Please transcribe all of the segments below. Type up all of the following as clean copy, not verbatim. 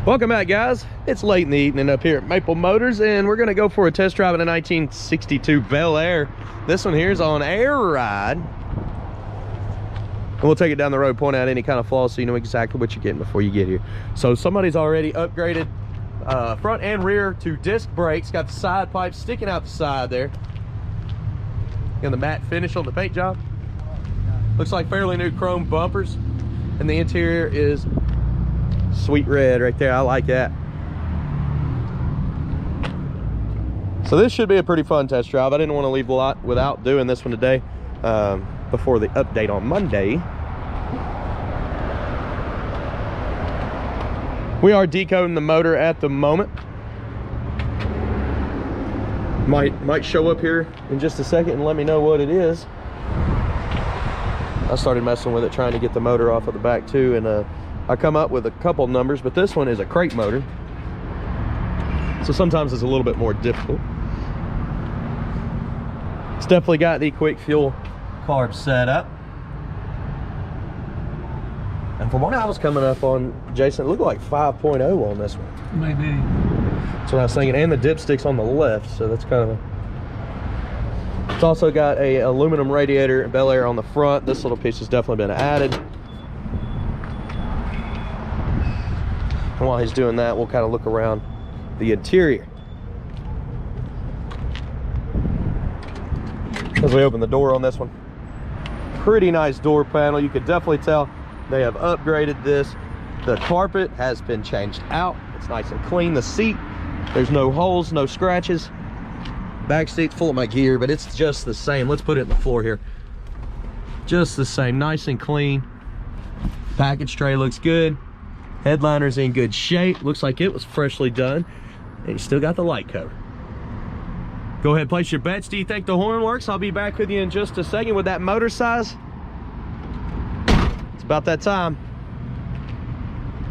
Welcome back, guys. It's late in the evening up here at Maple Motors, and we're going to go for a test drive in a 1962 Bel Air. This one here is on air ride. And we'll take it down the road, point out any kind of flaws so you know exactly what you're getting before you get here. So somebody's already upgraded front and rear to disc brakes. Got the side pipes sticking out the side there. And the matte finish on the paint job. Looks like fairly new chrome bumpers. And the interior is sweet red right there. I like that. So this should be a pretty fun test drive. I didn't want to leave a lot without doing this one today before the update on Monday. We are decoding the motor at the moment. Might show up here in just a second and let me know what it is. I started messing with it, trying to get the motor off of the back too, and I come up with a couple numbers, but this one is a crate motor, so sometimes it's a little bit more difficult. It's definitely got the quick fuel carb set up, and from what I was coming up on, Jason, it looked like 5.0 on this one. Maybe. That's what I was thinking, and the dipstick's on the left, so that's kind of a... It's also got a aluminum radiator Bel Air on the front. This little piece has definitely been added. And while he's doing that, we'll kind of look around the interior. As we open the door on this one, pretty nice door panel. You could definitely tell they have upgraded this. The carpet has been changed out. It's nice and clean. The seat, there's no holes, no scratches. Back seat's full of my gear, but it's just the same. Let's put it in the floor here. Just the same, nice and clean. Package tray looks good. Headliner's in good shape. Looks like it was freshly done. And you still got the light cover. Go ahead, place your bets. Do you think the horn works? I'll be back with you in just a second with that motor size. It's about that time.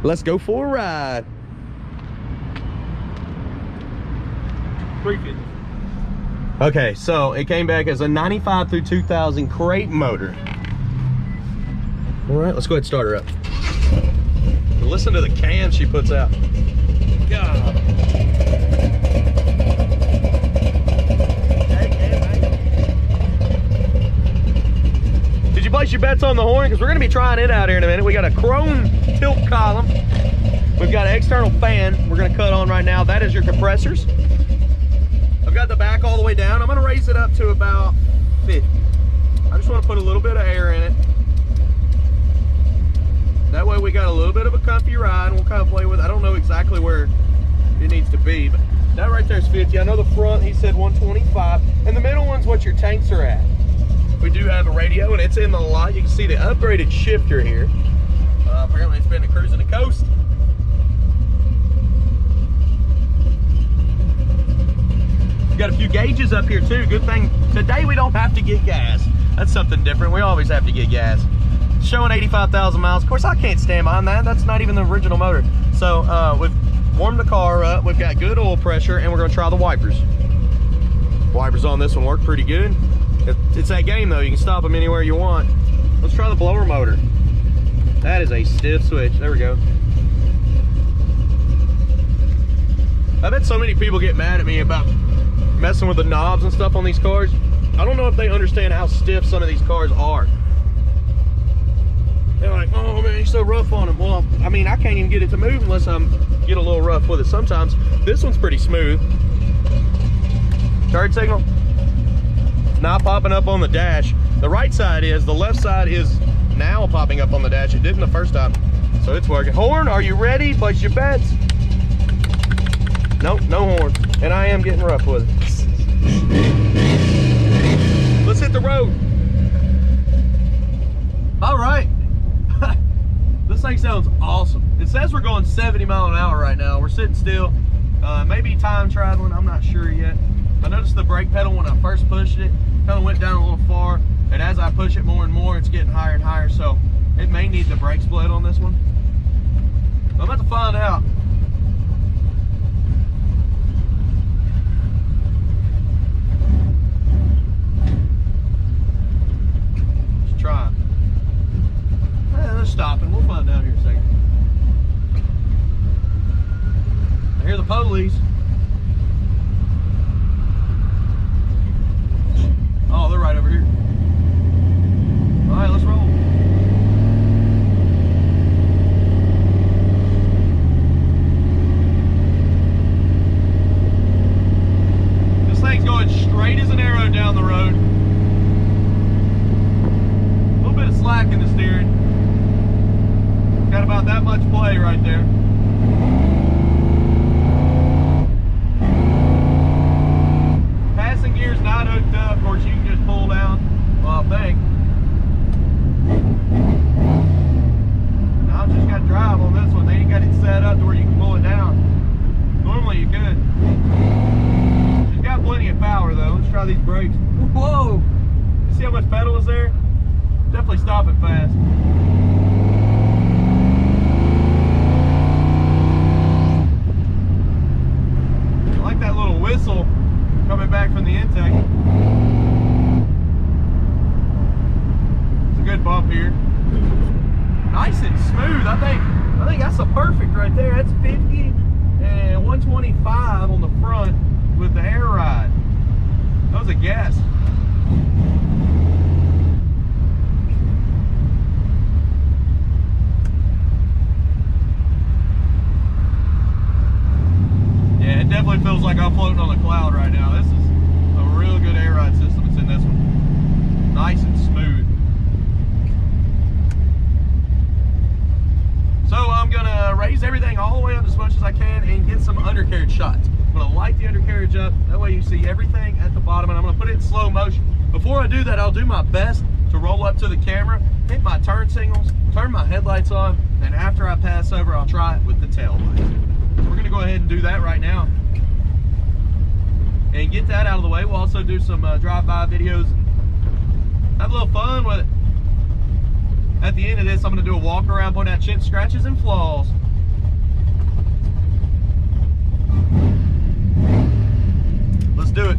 Let's go for a ride. 350. Okay, so it came back as a 95 through 2000 crate motor. All right, let's go ahead and start her up. Listen to the cam she puts out. God. Did you place your bets on the horn? Because we're going to be trying it out here in a minute. We got a chrome tilt column. We've got an external fan we're going to cut on right now. That is your compressors. I've got the back all the way down. I'm going to raise it up to about 50. I just want to put a little bit of air in it. That way we got a little bit of a comfy ride, and we'll kind of play with it. I don't know exactly where it needs to be, but that right there is 50. I know the front, he said 125. And the middle one's what your tanks are at. We do have a radio, and it's in the lot. You can see the upgraded shifter here. Apparently it's been a cruising the coast. We got a few gauges up here too. Good thing today we don't have to get gas. That's something different. We always have to get gas. Showing 85,000 miles. Of course, I can't stand behind that. That's not even the original motor. So we've warmed the car up. We've got good oil pressure, and we're going to try the wipers. Wipers on this one work pretty good. It's that game though. You can stop them anywhere you want. Let's try the blower motor. That is a stiff switch. There we go. I bet so many people get mad at me about messing with the knobs and stuff on these cars. I don't know if they understand how stiff some of these cars are. They're like, oh man, you're so rough on them. Well, I mean, I can't even get it to move unless I get a little rough with it sometimes. This one's pretty smooth. Turn signal. Not popping up on the dash. The right side is, the left side is now popping up on the dash. It didn't the first time. So it's working. Horn, are you ready? Place your bets. Nope, no horn. And I am getting rough with it. Let's hit the road. All right. This thing sounds awesome. It says we're going 70 miles an hour right now. We're sitting still. Maybe time traveling, I'm not sure yet. I noticed the brake pedal when I first pushed it kind of went down a little far, and as I push it more and more, it's getting higher and higher, so it may need the brake split on this one. I'm about to find out. Let's try. Let's stop and we'll find out here in a second. the police. Oh, they're right over here. All right, let's roll. This thing's going straight as an arrow down the road. A little bit of slack in the steering. Got about that much play right there. Passing gear's not hooked up. Of course, you can just pull down. Well, I think. Now I just got to drive on this one. They ain't got it set up to where you can pull it down. Normally you could. It's got plenty of power though. Let's try these brakes. Whoa! You see how much pedal is there? Definitely stopping fast. I like that little whistle coming back from the intake. It's a good bump here. Nice and smooth. I think that's a perfect right there. That's 50 and 125 on the front with the air ride. That was a guess. Yeah, it definitely feels like I'm floating on a cloud right now. This is a real good air ride system that's in this one. Nice and smooth. So I'm gonna raise everything all the way up as much as I can and get some undercarriage shots. I'm gonna light the undercarriage up, that way you see everything at the bottom, and I'm gonna put it in slow motion. Before I do that, I'll do my best to roll up to the camera, hit my turn signals, turn my headlights on, and after I pass over, I'll try it with the tail lights. So we're gonna go ahead and do that right now. And get that out of the way. We'll also do some drive-by videos and have a little fun with it. At the end of this, I'm going to do a walk around, point out chips, scratches, and flaws. Let's do it.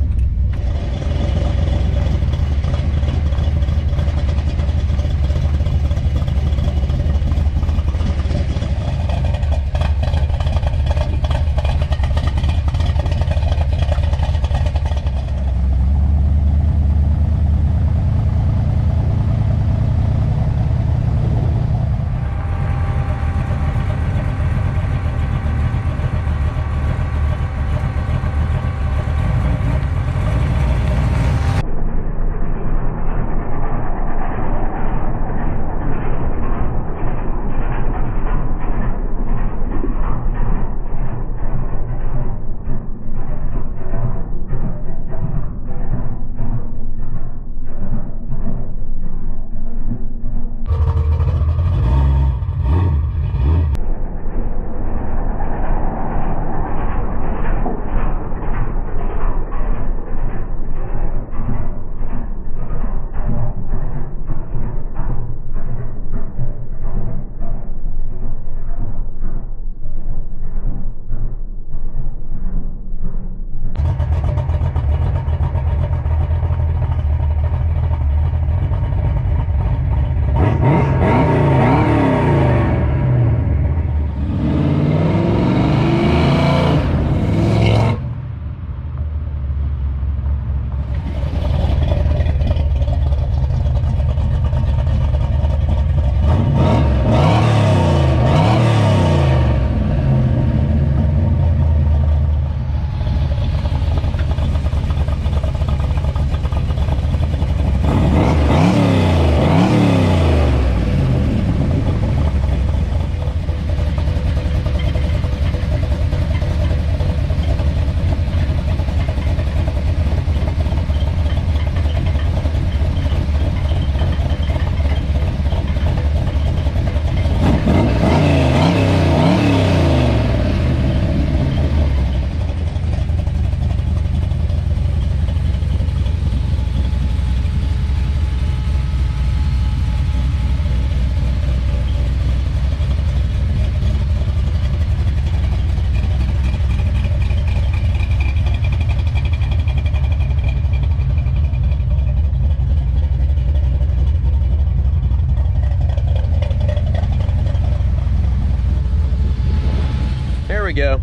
There we go.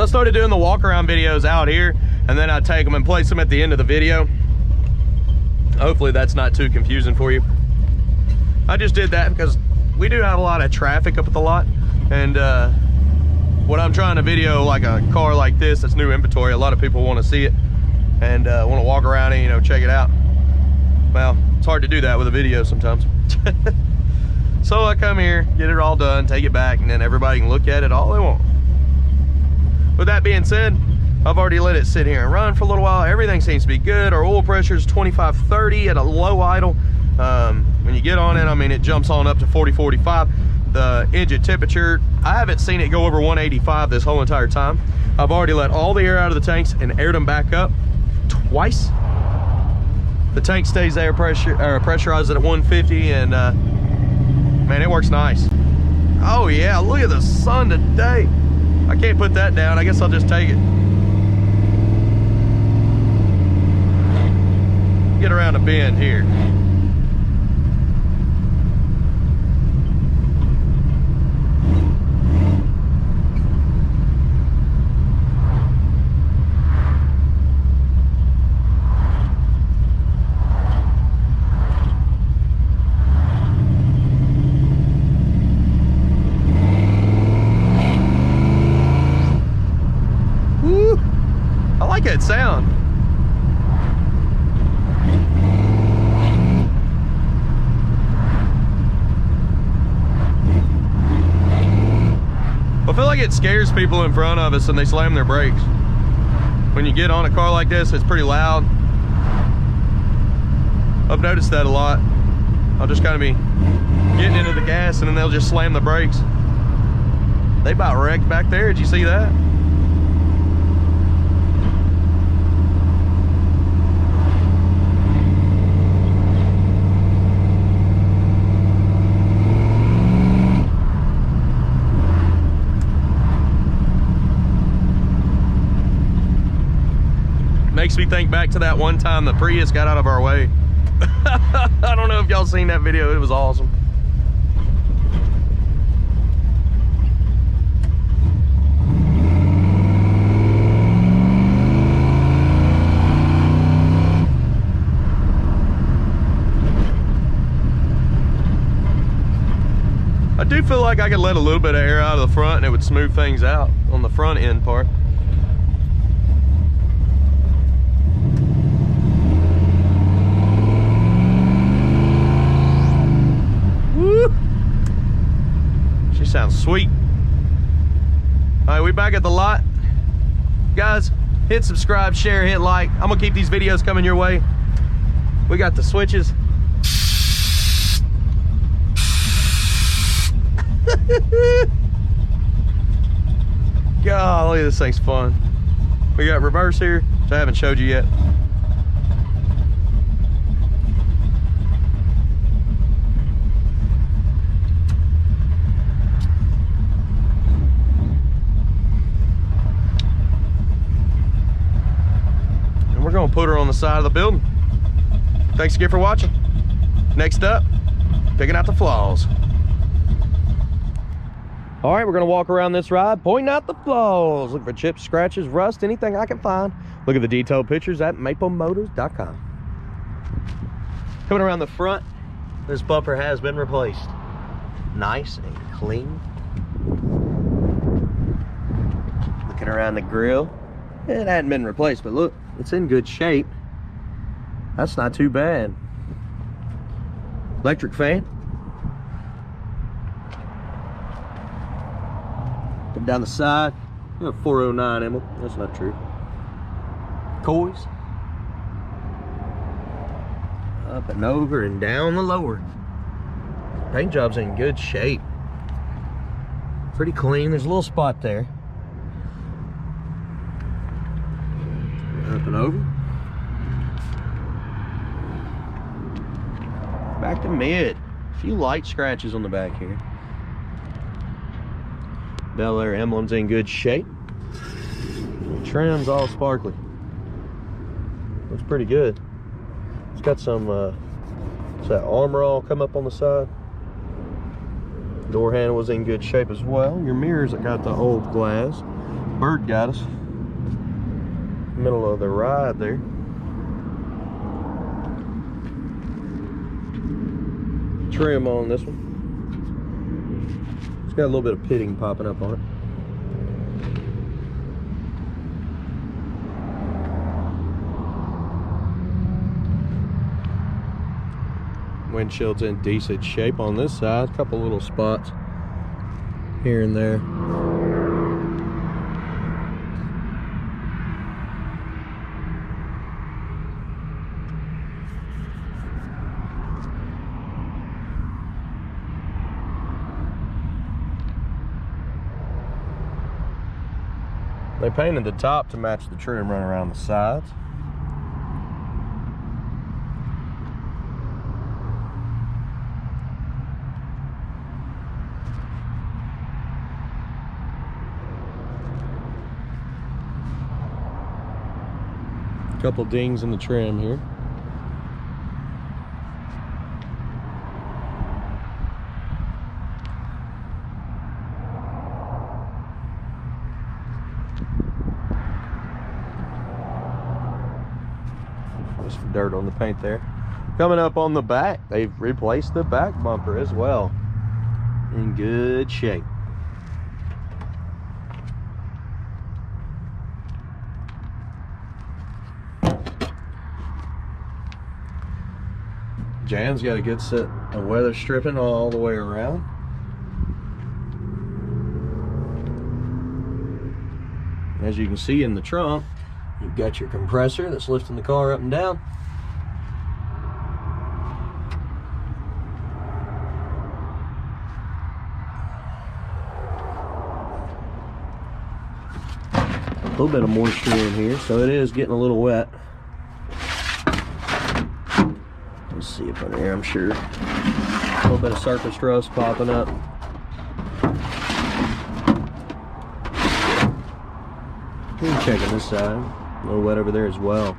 I started doing the walk around videos out here, and then I take them and place them at the end of the video. Hopefully that's not too confusing for you. I just did that because we do have a lot of traffic up at the lot, and when I'm trying to video like a car like this that's new inventory, a lot of people want to see it and want to walk around and, you know, check it out. Well, it's hard to do that with a video sometimes. So I come here, get it all done, take it back, and then everybody can look at it all they want. With that being said, I've already let it sit here and run for a little while. Everything seems to be good. Our oil pressure is 25-30 at a low idle. When you get on it, I mean, it jumps on up to 40-45. The engine temperature, I haven't seen it go over 185 this whole entire time. I've already let all the air out of the tanks and aired them back up twice. The tank stays there pressurized at 150, and man, it works nice. Oh yeah, look at the sun today. I can't put that down. I guess I'll just take it. Get around a bend here. I like that sound. I feel like it scares people in front of us and they slam their brakes. When you get on a car like this, it's pretty loud. I've noticed that a lot. I'll just kind of be getting into the gas and then they'll just slam the brakes. They about wrecked back there. Did you see that? Makes me think back to that one time the Prius got out of our way. I don't know if y'all seen that video. It was awesome. I do feel like I could let a little bit of air out of the front and it would smooth things out on the front end part. Sounds sweet. All right, we back at the lot. Guys, hit subscribe, share, hit like. I'm gonna keep these videos coming your way. We got the switches. Golly, this thing's fun. We got reverse here, which I haven't showed you yet. We're gonna put her on the side of the building. Thanks again for watching. Next up, picking out the flaws. All right, we're gonna walk around this ride, pointing out the flaws. Look for chips, scratches, rust, anything I can find. Look at the detailed pictures at maplemotors.com. Coming around the front, this bumper has been replaced. Nice and clean. Looking around the grill, it hadn't been replaced, but look, it's in good shape. That's not too bad. Electric fan. Come down the side. You have 409 emblem. That's not true. Coils. Up and over and down the lower. Paint job's in good shape. Pretty clean. There's a little spot there. Up and over. Back to mid. A few light scratches on the back here. Bel Air emblem's in good shape. Trim's all sparkly. Looks pretty good. It's got some what's that, armor all come up on the side. Door handle was in good shape as well. Your mirrors that got the old glass. Bird got us. Middle of the ride there. Trim on this one. It's got a little bit of pitting popping up on it. Windshield's in decent shape on this side. A couple little spots here and there. They painted the top to match the trim running around the sides. Couple dings in the trim here. Just some dirt on the paint there. Coming up on the back, they've replaced the back bumper as well. In good shape. Jan's got a good set of weather stripping all the way around. As you can see in the trunk, you've got your compressor that's lifting the car up and down. A little bit of moisture in here, so it is getting a little wet. Let's see up under here, I'm sure. A little bit of surface rust popping up. Checking this side. A little wet over there as well.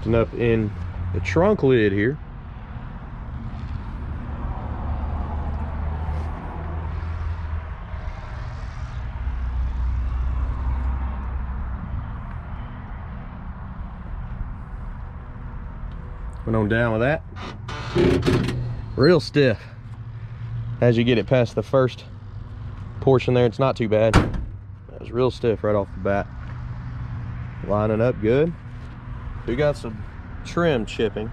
And up in the trunk lid here. Went on down with that. Real stiff. As you get it past the first portion there, it's not too bad. That was real stiff right off the bat. Lining up good. We got some trim chipping.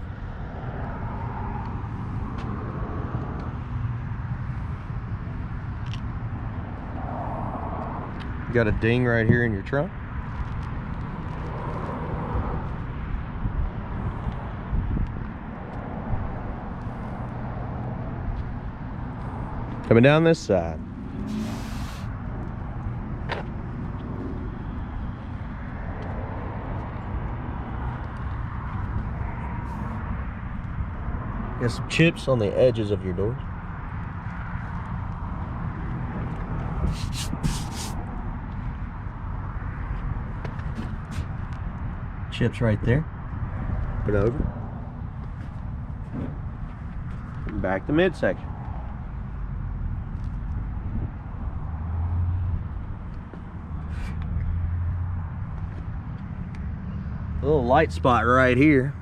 You got a ding right here in your trunk. Coming down this side. Got some chips on the edges of your doors. Chips right there. Put it over. And back to midsection. A little light spot right here.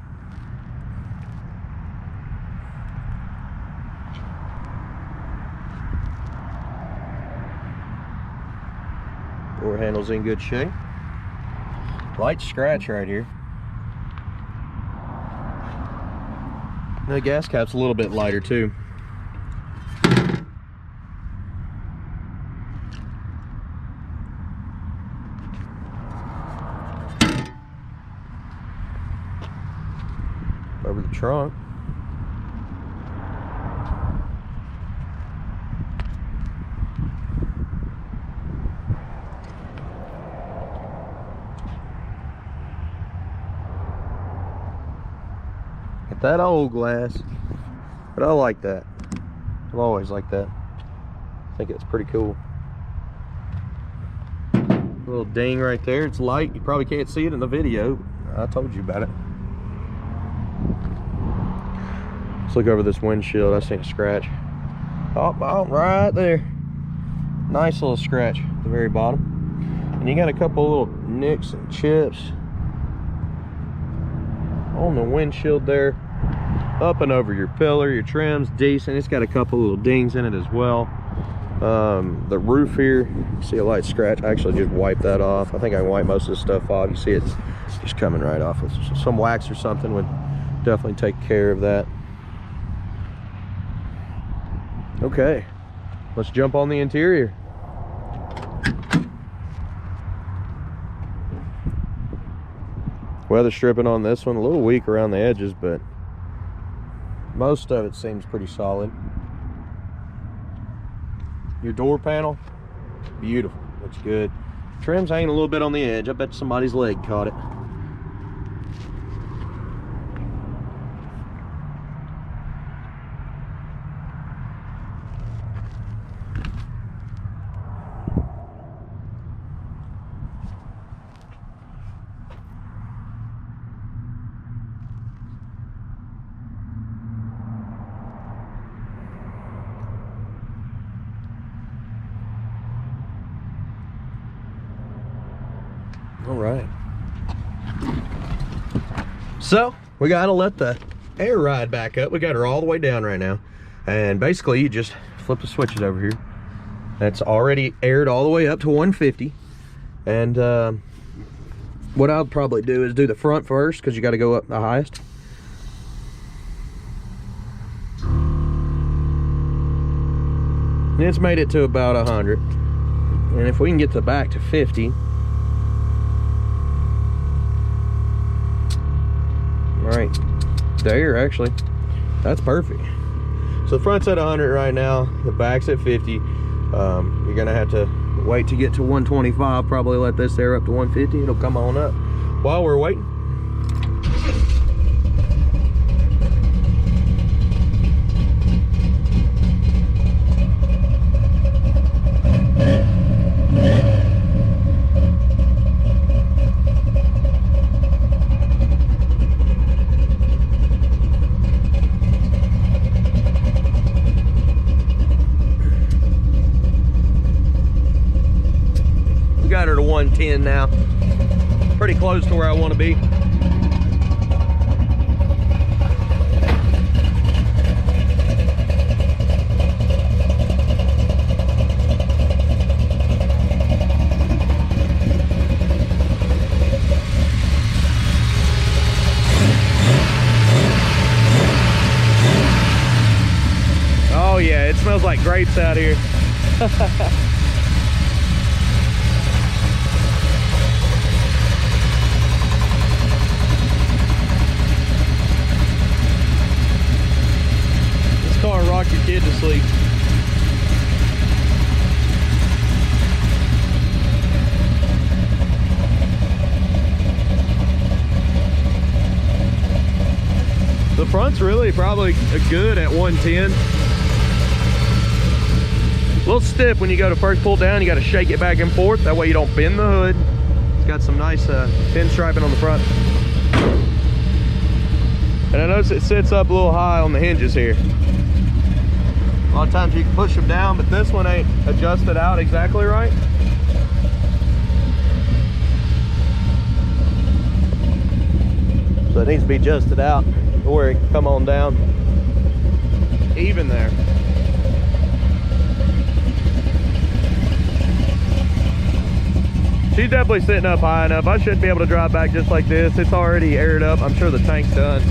Door handle's in good shape. Light scratch right here. And the gas cap's a little bit lighter too. Over the trunk. Got that old glass, but I like that. I've always liked that. I think it's pretty cool. A little ding right there. It's light. You probably can't see it in the video. I told you about it. Let's look over this windshield. I see a scratch. Oh, right there. Nice little scratch at the very bottom. And you got a couple little nicks and chips on the windshield there. Up and over your pillar, your trim's decent. It's got a couple little dings in it as well. The roof here, see a light scratch. I actually just wiped that off. I think I can wipe most of this stuff off. You see it's just coming right off. Some wax or something would definitely take care of that. Okay, let's jump on the interior. Weather stripping on this one, a little weak around the edges, but most of it seems pretty solid. Your door panel, beautiful, looks good. Trim's hanging a little bit on the edge. I bet somebody's leg caught it. All right, so we gotta let the air ride back up. We got her all the way down right now, and basically you just flip the switches over here. That's already aired all the way up to 150. And what I'll probably do is do the front first, because you got to go up the highest. And it's made it to about 100, and if we can get the back to 50. Right there, actually, that's perfect. So the front's at 100 right now, the back's at 50. You're gonna have to wait to get to 125. Probably let this air up to 150. It'll come on up. While we're waiting, got her to 110 now. Pretty close to where I want to be. Oh yeah, it smells like grapes out here. Car rock your kid to sleep. The front's really probably good at 110. A little stiff when you go to first pull down. You got to shake it back and forth. That way you don't bend the hood. It's got some nice pinstriping on the front. And I notice it sits up a little high on the hinges here. A lot of times you can push them down, but this one ain't adjusted out exactly right. So it needs to be adjusted out where it can come on down even there. She's definitely sitting up high enough. I should be able to drive back just like this. It's already aired up. I'm sure the tank's done.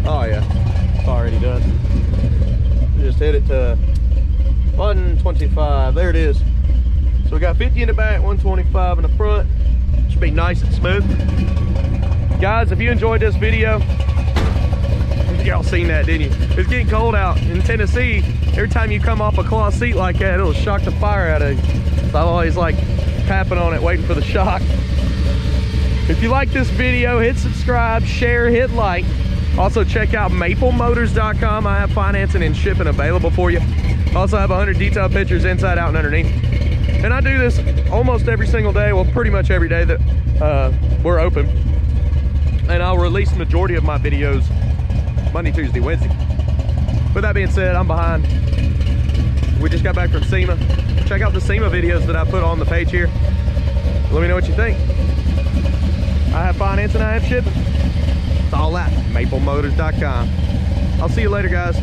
Oh yeah. Already done. Just hit it to 125. There it is. So we got 50 in the back, 125 in the front. Should be nice and smooth. Guys, if you enjoyed this video, y'all seen that, didn't you? It's getting cold out in Tennessee. Every time you come off a cloth seat like that, it'll shock the fire out of you. So I'm always like tapping on it, waiting for the shock. If you like this video, hit subscribe, share, hit like. Also check out maplemotors.com. I have financing and shipping available for you. Also have 100 detailed pictures inside, out, and underneath. And I do this almost every single day, well pretty much every day that we're open. and I'll release the majority of my videos Monday, Tuesday, Wednesday. With that being said, I'm behind. We just got back from SEMA. Check out the SEMA videos that I put on the page here. Let me know what you think. I have financing, I have shipping. It's all at maplemotors.com. I'll see you later, guys.